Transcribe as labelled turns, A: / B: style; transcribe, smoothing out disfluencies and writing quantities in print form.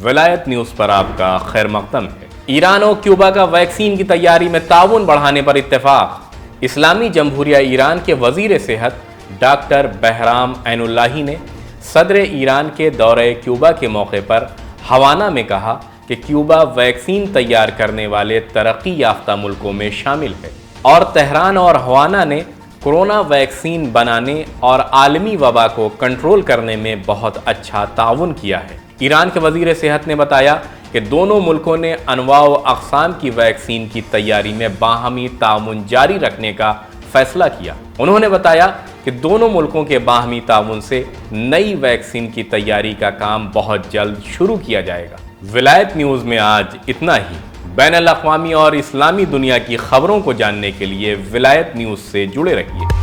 A: विलायत न्यूज़ पर आपका खैर मकदम है। ईरान और क्यूबा का वैक्सीन की तैयारी में ताउन बढ़ाने पर इत्तेफाक। इस्लामी जमहूरिया ईरान के वजीर सेहत डॉक्टर बहराम ऐनुल्लाही ने सदर ईरान के दौरे क्यूबा के मौके पर हवाना में कहा कि क्यूबा वैक्सीन तैयार करने वाले तरक्की याफ्ता मुल्कों में शामिल है और तेहरान और हवाना ने कोरोना वैक्सीन बनाने और आलमी वबा को कंट्रोल करने में बहुत अच्छा ताउन किया है। ईरान के वजीर सेहत ने बताया कि दोनों मुल्कों ने अनवा व अक़साम की वैक्सीन की तैयारी में बाहमी ताउन जारी रखने का फैसला किया। उन्होंने बताया कि दोनों मुल्कों के बाहमी ताउन से नई वैक्सीन की तैयारी का काम बहुत जल्द शुरू किया जाएगा। विलायत न्यूज़ में आज इतना ही। बैनुल अक़वामी और इस्लामी दुनिया की खबरों को जानने के लिए विलायत न्यूज़ से जुड़े रहिए।